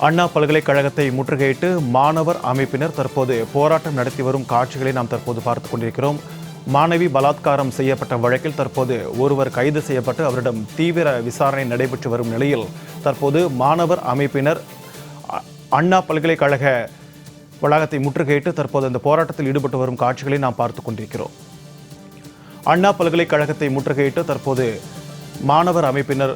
அண்ணா பல்கலைக்கழகத்தை முற்றுகையிட்டு மாணவர் அமைப்பினர் தற்போது போராட்டம் நடத்தி வரும் காட்சிகளை நாம் தற்போது பார்த்துக் கொண்டிருக்கிறோம். மாணவி பலாத்காரம் செய்யப்பட்ட வழக்கில் தற்போது ஒருவர் கைது செய்யப்பட்டு அவரிடம் தீவிர விசாரணை நடைபெற்று வரும் நிலையில் தற்போது மாணவர் அமைப்பினர் அண்ணா பல்கலைக்கழக வளாகத்தை முற்றுகையிட்டு தற்போது அந்த போராட்டத்தில் ஈடுபட்டு வரும் காட்சிகளை நாம் பார்த்துக் கொண்டிருக்கிறோம். அண்ணா பல்கலைக்கழகத்தை முற்றுகையிட்டு தற்போது மாணவர் அமைப்பினர்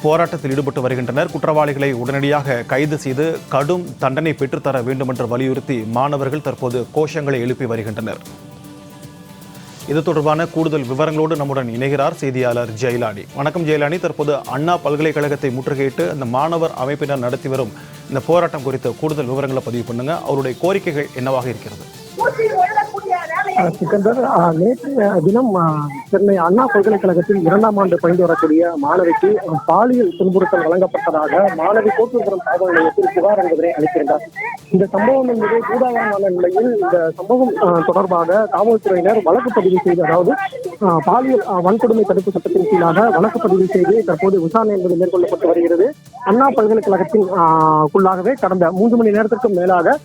போராட்டத்தில் ஈடுபட்டு வருகின்றனர். குற்றவாளிகளை உடனடியாக கைது செய்து கடும் தண்டனை பெற்றுத்தர வேண்டும் என்று வலியுறுத்தி மாணவர்கள் தற்போது கோஷங்களை எழுப்பி வருகின்றனர். இது தொடர்பான கூடுதல் விவரங்களோடு நம்முடன் இணைகிறார் செய்தியாளர் ஜெயலானி. வணக்கம் ஜெயலானி. தற்போது அண்ணா பல்கலைக்கழகத்தை முற்றுகையிட்டு அந்த மாணவர் அமைப்பினர் நடத்தி வரும் இந்த போராட்டம் குறித்த கூடுதல் விவரங்களை பதிவு பண்ணுங்க. அவருடைய கோரிக்கைகள் என்னவாக இருக்கிறது? சிக்கந்தர், நேற்று தினம் சென்னை அண்ணா பல்கலைக்கழகத்தில் 2ஆம் ஆண்டு பயின்று வரக்கூடிய மாணவிக்கு பாலியல் துன்புறுத்தல் வழங்கப்பட்டதாக மாணவி கோட்டூர்புரம் காவல் நிலையத்தில் புகார் என்பதனை அளிக்கின்றார். இந்த சம்பவம் என்பது பூதாகரமான நிலையில் இந்த சம்பவம் தொடர்பாக காவல்துறையினர் வழக்கு பதிவு செய்து, அதாவது பாலியல் வன்கொடுமை தடுப்பு சட்டத்தின் கீழாக வழக்கு பதிவு செய்து தற்போது விசாரணை என்பது மேற்கொள்ளப்பட்டு வருகிறது. அண்ணா பல்கலைக்கழகத்தின் குள்ளாகவே கடந்த 3 மணி நேரத்திற்கும் மேலாக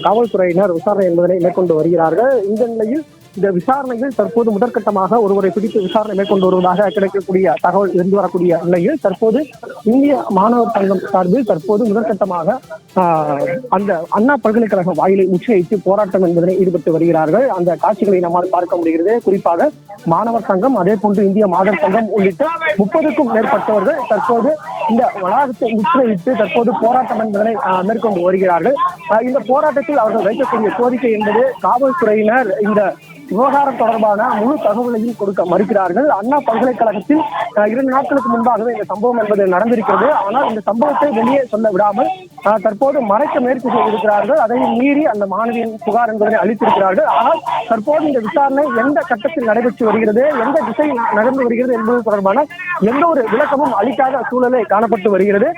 காவல்துறையினர் விசாரணை என்பதனை மேற்கொண்டு வருகிறார்கள். இந்த நிலையில் இந்த விசாரணையில் தற்போது முதற்கட்டமாக ஒருவரை பிடித்து விசாரணை மேற்கொண்டு வருவதாக கிடைக்கக்கூடிய தகவல் இருந்து வரக்கூடிய நிலையில் தற்போது இந்திய மாணவர் சங்கம் சார்பில் தற்போது முதற்கட்டமாக அந்த அண்ணா பல்கலைக்கழக வாயிலை முற்றுகையிட்டு போராட்டம் என்பதனை ஈடுபட்டு வருகிறார்கள். அந்த காட்சிகளை நம்மால் பார்க்க முடிகிறது. குறிப்பாக மாணவர் சங்கம், அதே போன்று இந்திய மாதர் சங்கம் உள்ளிட்ட 30க்கும் மேற்பட்டவர்கள் தற்போது இந்த வளாகத்தை முற்றுகையிட்டு தற்போது போராட்டம் என்பதனை மேற்கொண்டு வருகிறார்கள். இந்த போராட்டத்தில் அவர்கள் வைக்கக்கூடிய கோரிக்கை என்பது காவல்துறையினர் இந்த விவகாரம் தொடர்பான முழு தகவலையும் கொடுக்க மறுக்கிறார்கள். அண்ணா பல்கலைக்கழகத்தில் 2 நாட்களுக்கு முன்பாகவே இந்த சம்பவம் என்பது நடந்திருக்கிறது. ஆனால் இந்த சம்பவத்தை வெளியே சொல்ல விடாமல் தற்போது மறைக்க முயற்சி செய்திருக்கிறார்கள். அதை மீறி அந்த மாணவியின் புகார் என்பதை அளித்திருக்கிறார்கள். ஆனால் தற்போது இந்த விசாரணை எந்த கட்டத்தில் நடைபெற்று வருகிறது, எந்த திசை நகர்ந்து வருகிறது என்பது தொடர்பான எந்த ஒரு விளக்கமும் அளிக்காத சூழலை காணப்பட்டு வருகிறது.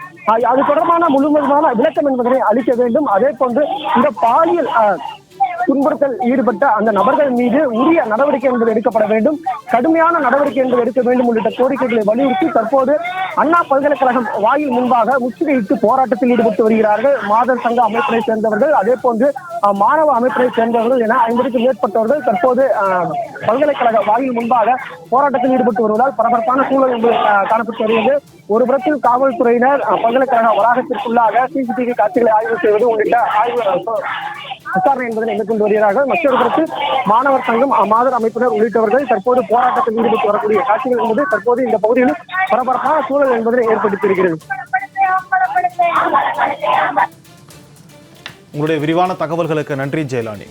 அது தொடர்பான முழுவதுமான விளக்கம் என்பதனை அளிக்க வேண்டும். அதே போன்று இந்த பாலியல் துன்புறுத்தல் ஈடுபட்ட அந்த நபர்கள் மீது உரிய நடவடிக்கை என்பது எடுக்கப்பட வேண்டும், கடுமையான நடவடிக்கை என்பது எடுக்க வேண்டும் உள்ளிட்ட கோரிக்கைகளை வலியுறுத்தி தற்போது அண்ணா பல்கலைக்கழகம் வாயில் முன்பாக முற்றுகையிட்டு போராட்டத்தில் ஈடுபட்டு வருகிறார்கள். மாதர் சங்க அமைப்பினை சேர்ந்தவர்கள், அதே போன்று மாணவ அமைப்பினை சேர்ந்தவர்கள் என 50க்கும் மேற்பட்டவர்கள் தற்போது பல்கலைக்கழக வாயில் முன்பாக போராட்டத்தில் ஈடுபட்டு வருவதால் பரபரப்பான சூழல் என்பது காணப்பட்டு வருகிறது. ஒரு புறத்தில் காவல்துறையினர் பல்கலைக்கழக வளாகத்திற்குள்ளாக சிசிடிவி காட்சிகளை ஆய்வு செய்வது உள்ளிட்ட விசாரணை என்பதை மேற்கொண்டு வருகிறார்கள். மற்றொரு புறத்தில் மாணவர் சங்கம், மாதர் அமைப்பினர் உள்ளிட்டவர்கள் தற்போது போராட்டத்தில் ஈடுபட்டு வரக்கூடிய காட்சிகள் என்பது தற்போது இந்த பகுதியில் பரபரப்பான சூழல் என்பதை ஏற்படுத்தியிருக்கிறது. உங்களுடைய விரிவான தகவல்களுக்கு நன்றி ஜெயலானி.